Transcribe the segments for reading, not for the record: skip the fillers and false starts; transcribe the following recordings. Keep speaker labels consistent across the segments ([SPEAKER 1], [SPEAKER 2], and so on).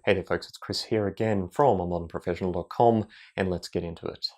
[SPEAKER 1] Hey there folks, it's Chris here again from amodernprofessional.com, and let's get into it.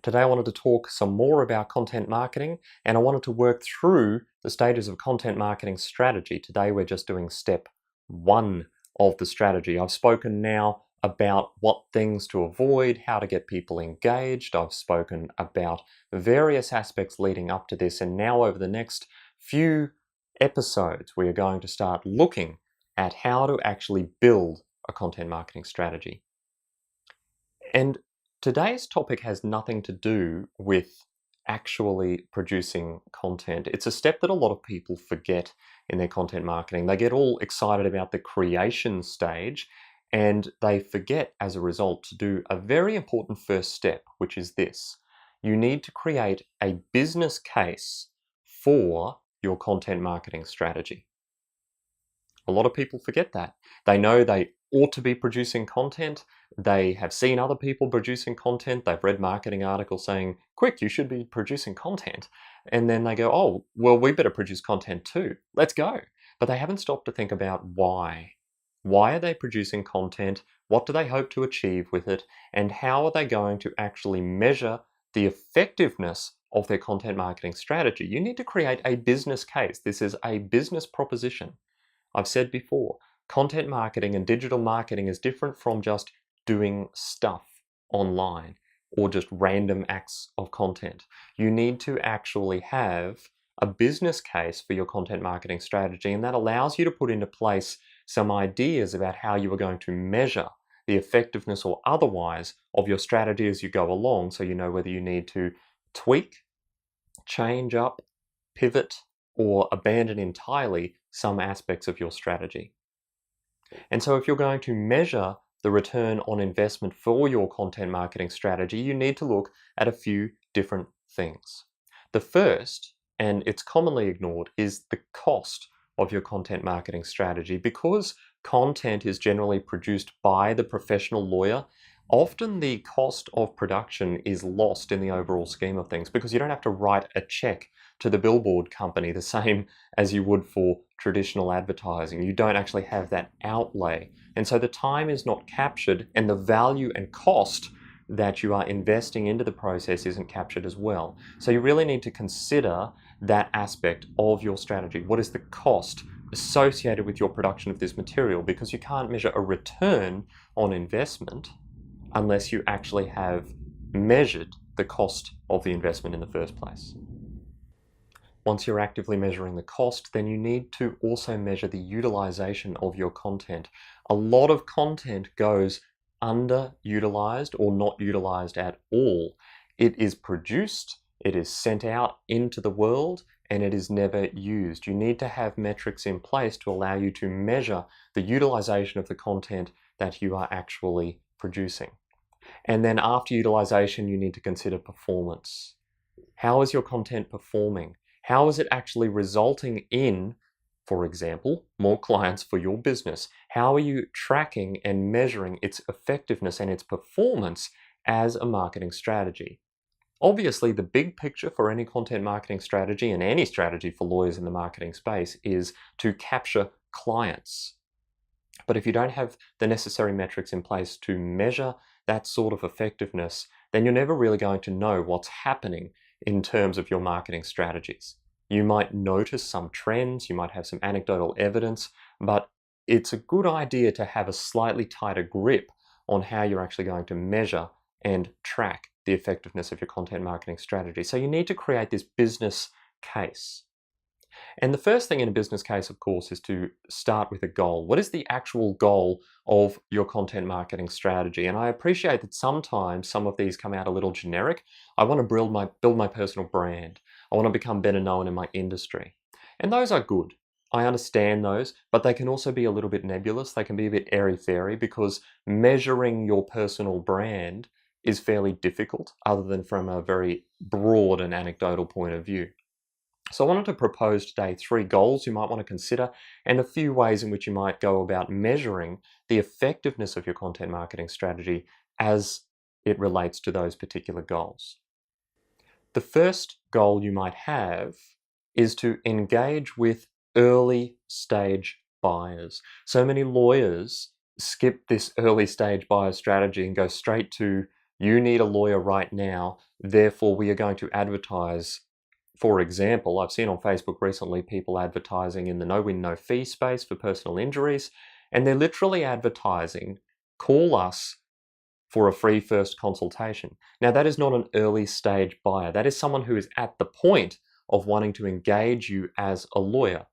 [SPEAKER 1] Today I wanted to talk some more about content marketing, and I wanted to work through the stages of content marketing strategy. Today we're just doing step 1 of the strategy. I've spoken now about what things to avoid, how to get people engaged. I've spoken about various aspects leading up to this, and now over the next few episodes we are going to start looking at how to actually build a content marketing strategy. And today's topic has nothing to do with actually producing content. It's a step that a lot of people forget in their content marketing. They get all excited about the creation stage and they forget as a result to do a very important first step, which is this. You need to create a business case for your content marketing strategy. A lot of people forget that. They know they ought to be producing content. They have seen other people producing content. They've read marketing articles saying, quick, you should be producing content. And then they go, oh, well, we better produce content too. Let's go. But they haven't stopped to think about why. Why are they producing content? What do they hope to achieve with it? And how are they going to actually measure the effectiveness of their content marketing strategy? You need to create a business case. This is a business proposition. I've said before, content marketing and digital marketing is different from just doing stuff online or just random acts of content. You need to actually have a business case for your content marketing strategy, and that allows you to put into place some ideas about how you are going to measure the effectiveness or otherwise of your strategy as you go along, so you know whether you need to tweak, change up, pivot, or abandon entirely some aspects of your strategy. And so if you're going to measure the return on investment for your content marketing strategy, you need to look at a few different things. The first, and it's commonly ignored, is the cost of your content marketing strategy. Because content is generally produced by the professional lawyer, often the cost of production is lost in the overall scheme of things because you don't have to write a check to the billboard company the same as you would for traditional advertising. You don't actually have that outlay. And so the time is not captured, and the value and cost that you are investing into the process isn't captured as well. So you really need to consider that aspect of your strategy. What is the cost associated with your production of this material? Because you can't measure a return on investment unless you actually have measured the cost of the investment in the first place. Once you're actively measuring the cost, then you need to also measure the utilization of your content. A lot of content goes underutilized or not utilized at all. It is produced, it is sent out into the world, and it is never used. You need to have metrics in place to allow you to measure the utilization of the content that you are actually producing. And then after utilization, you need to consider performance. How is your content performing? How is it actually resulting in, for example, more clients for your business? How are you tracking and measuring its effectiveness and its performance as a marketing strategy? Obviously, the big picture for any content marketing strategy and any strategy for lawyers in the marketing space is to capture clients. But if you don't have the necessary metrics in place to measure that sort of effectiveness, then you're never really going to know what's happening in terms of your marketing strategies. You might notice some trends, you might have some anecdotal evidence, but it's a good idea to have a slightly tighter grip on how you're actually going to measure and track the effectiveness of your content marketing strategy. So you need to create this business case. And the first thing in a business case, of course, is to start with a goal. What is the actual goal of your content marketing strategy? And I appreciate that sometimes some of these come out a little generic. I want to build my personal brand. I want to become better known in my industry. And those are good. I understand those, but they can also be a little bit nebulous. They can be a bit airy-fairy because measuring your personal brand is fairly difficult other than from a very broad and anecdotal point of view. So I wanted to propose today 3 goals you might want to consider and a few ways in which you might go about measuring the effectiveness of your content marketing strategy as it relates to those particular goals. The first goal you might have is to engage with early stage buyers. So many lawyers skip this early stage buyer strategy and go straight to, you need a lawyer right now, therefore we are going to advertise. For example, I've seen on Facebook recently people advertising in the no win, no fee space for personal injuries, and they're literally advertising, call us for a free first consultation. Now, that is not an early stage buyer. That is someone who is at the point of wanting to engage you as a lawyer.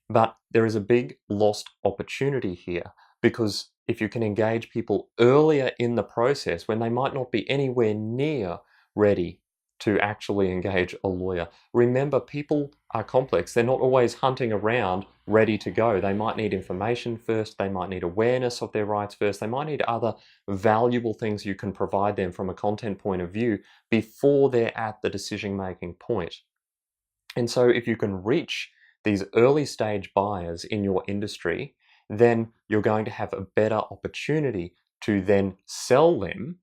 [SPEAKER 1] But there is a big lost opportunity here, because if you can engage people earlier in the process when they might not be anywhere near ready to actually engage a lawyer. Remember, people are complex. They're not always hunting around ready to go. They might need information first. They might need awareness of their rights first. They might need other valuable things you can provide them from a content point of view before they're at the decision-making point. And so if you can reach these early stage buyers in your industry, then you're going to have a better opportunity to then sell them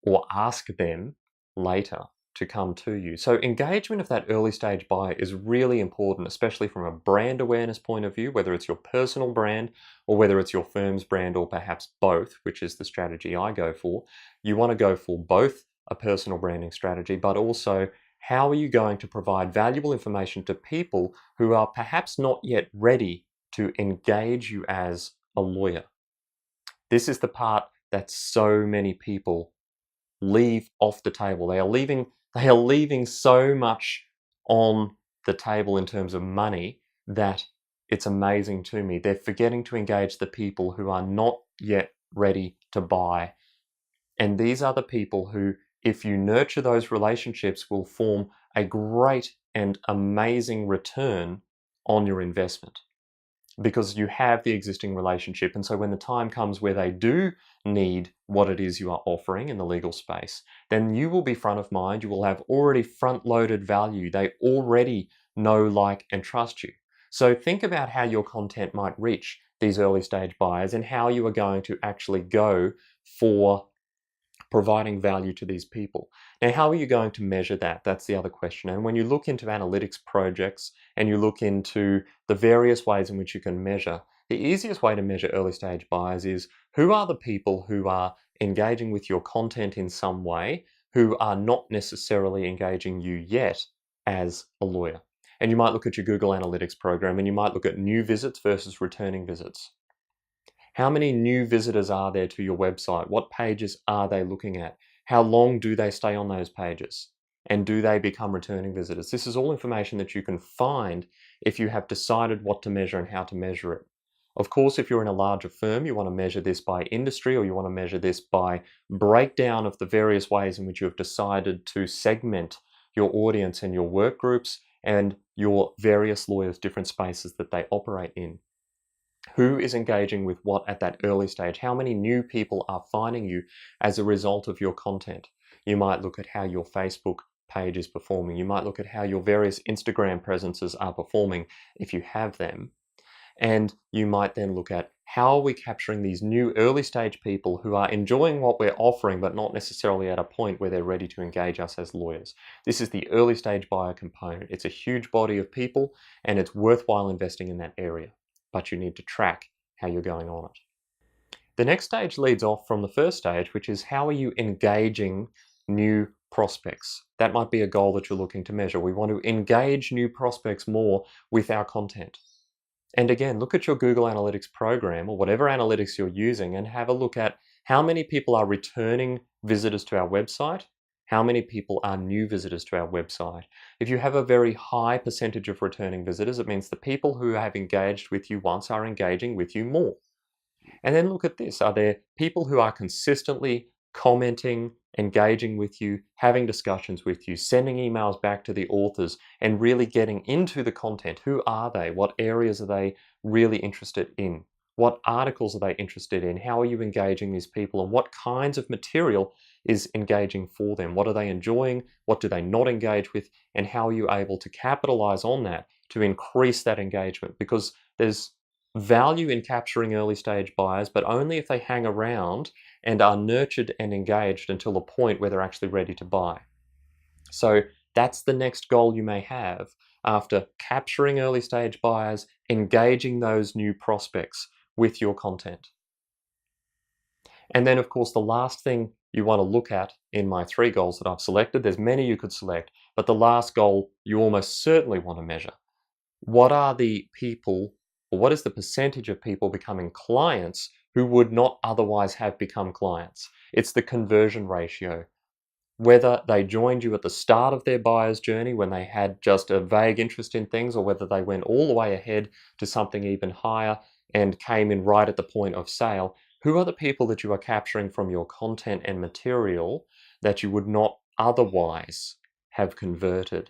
[SPEAKER 1] or ask them later to come to you. So engagement of that early stage buyer is really important, especially from a brand awareness point of view, whether it's your personal brand or whether it's your firm's brand, or perhaps both, which is the strategy I go for. You want to go for both a personal branding strategy, but also how are you going to provide valuable information to people who are perhaps not yet ready to engage you as a lawyer. This is the part that so many people leave off the table. They are leaving so much on the table in terms of money that it's amazing to me. They're forgetting to engage the people who are not yet ready to buy. And these are the people who, if you nurture those relationships, will form a great and amazing return on your investment, because you have the existing relationship. And so when the time comes where they do need what it is you are offering in the legal space, then you will be front of mind. You will have already front-loaded value. They already know, like, and trust you. So think about how your content might reach these early stage buyers and how you are going to actually go for providing value to these people. Now, how are you going to measure that? That's the other question. And when you look into analytics projects and you look into the various ways in which you can measure, the easiest way to measure early stage buyers is, who are the people who are engaging with your content in some way, who are not necessarily engaging you yet as a lawyer. And you might look at your Google Analytics program and you might look at new visits versus returning visits. How many new visitors are there to your website? What pages are they looking at? How long do they stay on those pages? And do they become returning visitors? This is all information that you can find if you have decided what to measure and how to measure it. Of course, if you're in a larger firm, you want to measure this by industry, or you want to measure this by breakdown of the various ways in which you have decided to segment your audience and your work groups and your various lawyers' different spaces that they operate in. Who is engaging with what at that early stage? How many new people are finding you as a result of your content? You might look at how your Facebook page is performing. You might look at how your various Instagram presences are performing if you have them. And you might then look at, how are we capturing these new early stage people who are enjoying what we're offering but not necessarily at a point where they're ready to engage us as lawyers. This is the early stage buyer component. It's a huge body of people and it's worthwhile investing in that area, but you need to track how you're going on it. The next stage leads off from the first stage, which is, how are you engaging new prospects? That might be a goal that you're looking to measure. We want to engage new prospects more with our content. And again, look at your Google Analytics program or whatever analytics you're using and have a look at how many people are returning visitors to our website, how many people are new visitors to our website. If you have a very high percentage of returning visitors, it means the people who have engaged with you once are engaging with you more. And then look at this. Are there people who are consistently commenting, engaging with you, having discussions with you, sending emails back to the authors, and really getting into the content? Who are they? What areas are they really interested in? What articles are they interested in? How are you engaging these people? And what kinds of material is engaging for them? What are they enjoying? What do they not engage with? And how are you able to capitalize on that to increase that engagement? Because there's value in capturing early stage buyers, but only if they hang around and are nurtured and engaged until a point where they're actually ready to buy. So that's the next goal you may have after capturing early stage buyers, engaging those new prospects with your content. And then, of course, the last thing you want to look at in my 3 goals that I've selected, there's many you could select, but the last goal you almost certainly want to measure. What are the people, or what is the percentage of people becoming clients who would not otherwise have become clients? It's the conversion ratio. Whether they joined you at the start of their buyer's journey when they had just a vague interest in things, or whether they went all the way ahead to something even higher and came in right at the point of sale, who are the people that you are capturing from your content and material that you would not otherwise have converted?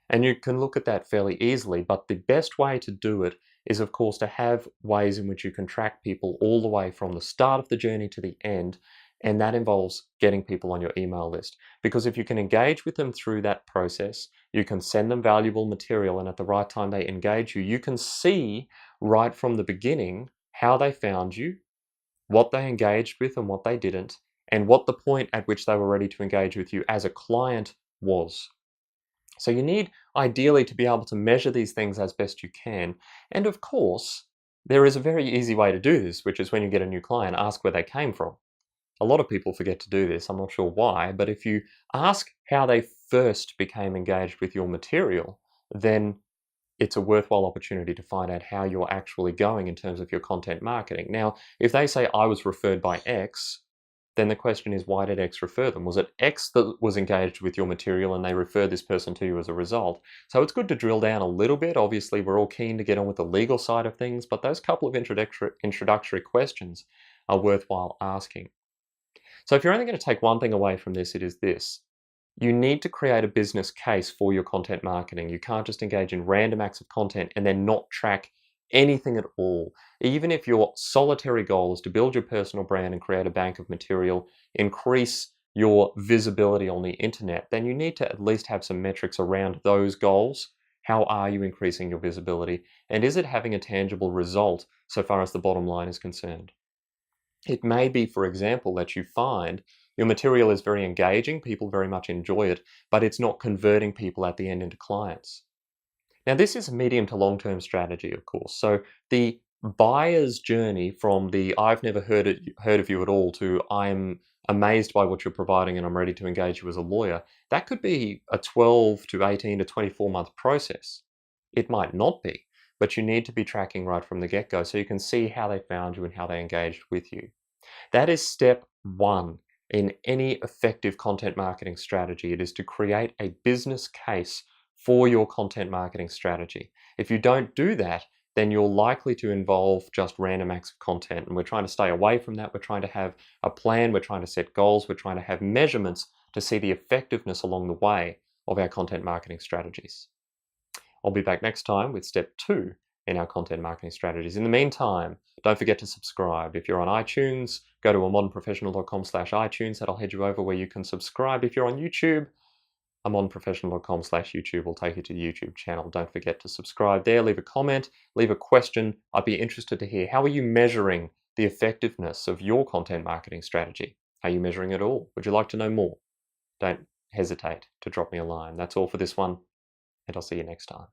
[SPEAKER 1] And you can look at that fairly easily, but the best way to do it is, of course, to have ways in which you can track people all the way from the start of the journey to the end. And that involves getting people on your email list. Because if you can engage with them through that process, you can send them valuable material, and at the right time they engage you, you can see right from the beginning how they found you, what they engaged with and what they didn't, and what the point at which they were ready to engage with you as a client was. So you need ideally to be able to measure these things as best you can. And of course, there is a very easy way to do this, which is when you get a new client, ask where they came from. A lot of people forget to do this. I'm not sure why, but if you ask how they first became engaged with your material, then it's a worthwhile opportunity to find out how you're actually going in terms of your content marketing. Now, if they say I was referred by X, then the question is, why did X refer them? Was it X that was engaged with your material and they referred this person to you as a result? So it's good to drill down a little bit. Obviously, we're all keen to get on with the legal side of things, but those couple of introductory questions are worthwhile asking. So if you're only going to take one thing away from this, it is this. You need to create a business case for your content marketing. You can't just engage in random acts of content and then not track anything at all. Even if your solitary goal is to build your personal brand and create a bank of material, increase your visibility on the internet, then you need to at least have some metrics around those goals. How are you increasing your visibility? And is it having a tangible result so far as the bottom line is concerned? It may be, for example, that you find your material is very engaging, people very much enjoy it, but it's not converting people at the end into clients. Now, this is a medium to long-term strategy, of course. So the buyer's journey from the I've never heard of you at all to I'm amazed by what you're providing and I'm ready to engage you as a lawyer, that could be a 12 to 18 to 24-month process. It might not be, but you need to be tracking right from the get-go so you can see how they found you and how they engaged with you. That is step one in any effective content marketing strategy. It is to create a business case for your content marketing strategy. If you don't do that, then you're likely to involve just random acts of content. And we're trying to stay away from that. We're trying to have a plan. We're trying to set goals. We're trying to have measurements to see the effectiveness along the way of our content marketing strategies. I'll be back next time with step 2 in our content marketing strategies. In the meantime, don't forget to subscribe. If you're on iTunes, go to amodernprofessional.com/iTunes. That'll head you over where you can subscribe. If you're on YouTube, amodernprofessional.com/YouTube will take you to the YouTube channel. Don't forget to subscribe there. Leave a comment, leave a question. I'd be interested to hear, how are you measuring the effectiveness of your content marketing strategy? Are you measuring it all? Would you like to know more? Don't hesitate to drop me a line. That's all for this one, and I'll see you next time.